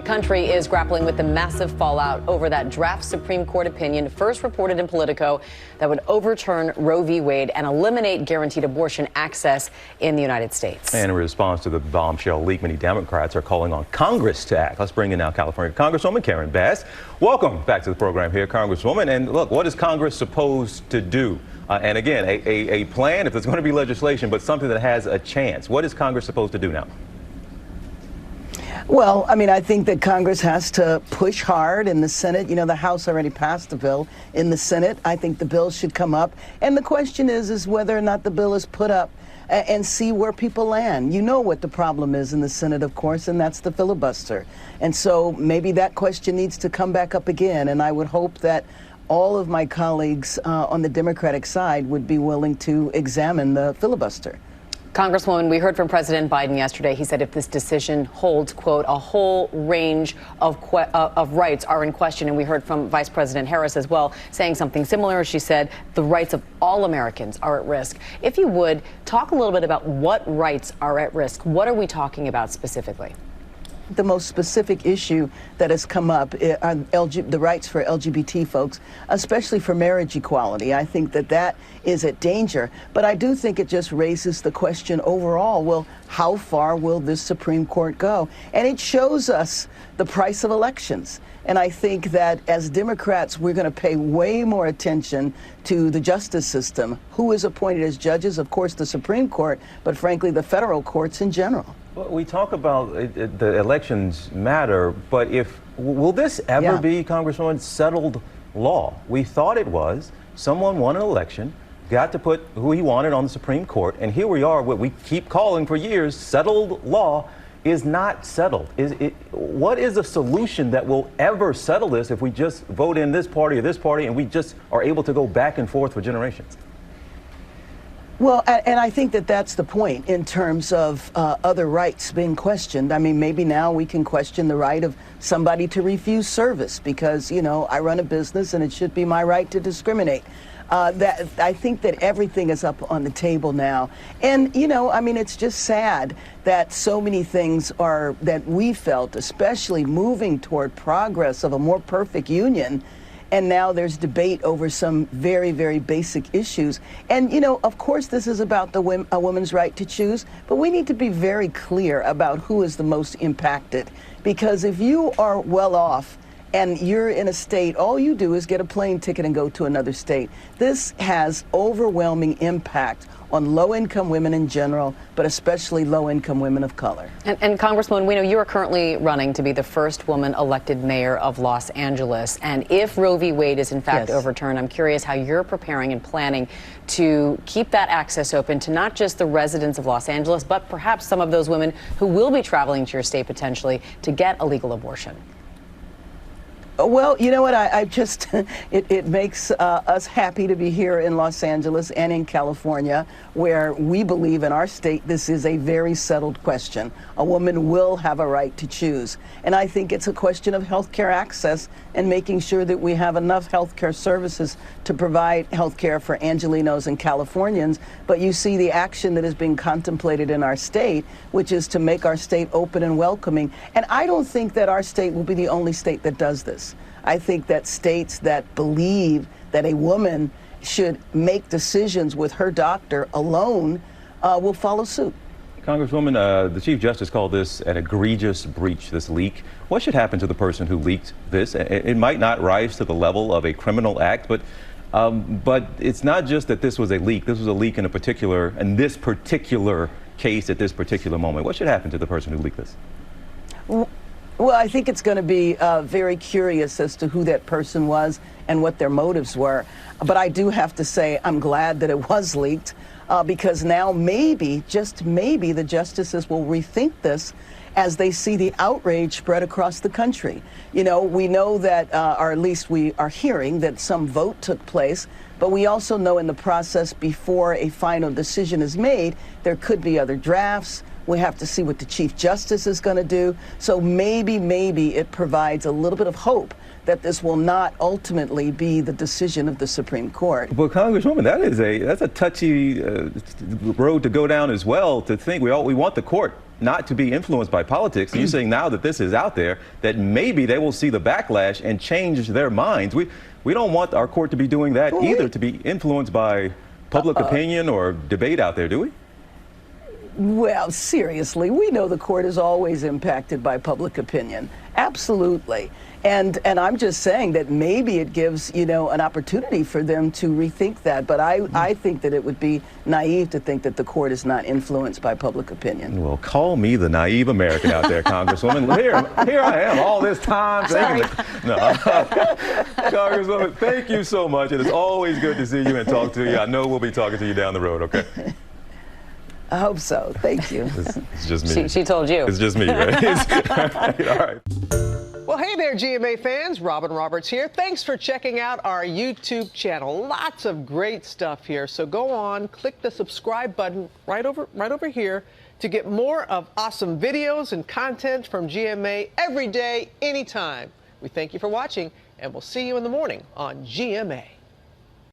country is grappling with the massive fallout over that draft Supreme Court opinion first reported in Politico that would overturn Roe v. Wade and eliminate guaranteed abortion access in the United States. And in response to the bombshell leak, many Democrats are calling on Congress to act. Let's bring in now California Congresswoman Karen Bass. Welcome back to the program here, Congresswoman. And look, what is Congress supposed to do? And again, a plan, if there's going to be legislation, but something that has a chance. What is Congress supposed to do now? Well, I mean, I think that Congress has to push hard in the Senate. You know, the House already passed the bill. In the Senate, I think the bill should come up. And the question is whether or not the bill is put up and see where people land. You know what the problem is in the Senate, of course, and that's the filibuster. And so maybe that question needs to come back up again. And I would hope that all of my colleagues on the Democratic side would be willing to examine the filibuster. Congresswoman, we heard from President Biden yesterday. He said if this decision holds, quote, a whole range of rights are in question. And we heard from Vice President Harris as well saying something similar. She said the rights of all Americans are at risk. If you would, talk a little bit about what rights are at risk. What are we talking about specifically? The most specific issue that has come up are the rights for LGBT folks, especially for marriage equality. I think that that is at danger. But I do think it just raises the question overall, well, how far will this Supreme Court go? And it shows us the price of elections. And I think that as Democrats, we're going to pay way more attention to the justice system. Who is appointed as judges? Of course, the Supreme Court, but frankly, the federal courts in general. Well, we talk about the elections matter, but will this ever be, Congresswoman, settled law? We thought it was. Someone won an election, got to put who he wanted on the Supreme Court, and here we are, what we keep calling for years, settled law is not settled. What is a solution that will ever settle this if we just vote in this party or this party and we just are able to go back and forth for generations? Well, and I think that that's the point in terms of other rights being questioned. I mean, maybe now we can question the right of somebody to refuse service because, you know, I run a business and it should be my right to discriminate. I think that everything is up on the table now. And, you know, I mean, it's just sad that so many things are that we felt, especially moving toward progress of a more perfect union. And now there's debate over some very, very basic issues. And, you know, of course, this is about a woman's right to choose, but we need to be very clear about who is the most impacted. Because if you are well off and you're in a state, all you do is get a plane ticket and go to another state. This has overwhelming impact on low-income women in general, but especially low-income women of color. And Congresswoman, we know you are currently running to be the first woman elected mayor of Los Angeles. And if Roe v. Wade is in fact overturned, I'm curious how you're preparing and planning to keep that access open to not just the residents of Los Angeles, but perhaps some of those women who will be traveling to your state potentially to get a legal abortion. Well, you know what, I just, it makes us happy to be here in Los Angeles and in California, where we believe in our state this is a very settled question. A woman will have a right to choose. And I think it's a question of health care access and making sure that we have enough health care services to provide health care for Angelenos and Californians. But you see the action that is being contemplated in our state, which is to make our state open and welcoming. And I don't think that our state will be the only state that does this. I think that states that believe that a woman should make decisions with her doctor alone will follow suit. Congresswoman, the Chief Justice called this an egregious breach, this leak. What should happen to the person who leaked this? It might not rise to the level of a criminal act, but it's not just that this was a leak. This was a leak in this particular case at this particular moment. What should happen to the person who leaked this? Well, I think it's going to be very curious as to who that person was and what their motives were. But I do have to say I'm glad that it was leaked because now maybe, just maybe, the justices will rethink this as they see the outrage spread across the country. You know, we know that, or at least we are hearing that some vote took place, but we also know in the process before a final decision is made, there could be other drafts. We have to see what the Chief Justice is going to do. So maybe it provides a little bit of hope that this will not ultimately be the decision of the Supreme Court. Well, Congresswoman, that's a touchy road to go down as well, to think we want the court not to be influenced by politics. And you're saying now that this is out there, that maybe they will see the backlash and change their minds. We don't want our court to be doing that either, to be influenced by public opinion or debate out there, do we? Well, seriously, we know the court is always impacted by public opinion. Absolutely. And I'm just saying that maybe it gives, an opportunity for them to rethink that. But I think that it would be naive to think that the court is not influenced by public opinion. Well, call me the naive American out there, Congresswoman. Here I am all this time. No. Congresswoman, thank you so much. It is always good to see you and talk to you. I know we'll be talking to you down the road, okay? I hope so. Thank you. It's just me. She told you. It's just me, right? All right. Well, hey there, GMA fans. Robin Roberts here. Thanks for checking out our YouTube channel. Lots of great stuff here. So go on, click the subscribe button right over here to get more of awesome videos and content from GMA every day, anytime. We thank you for watching, and we'll see you in the morning on GMA.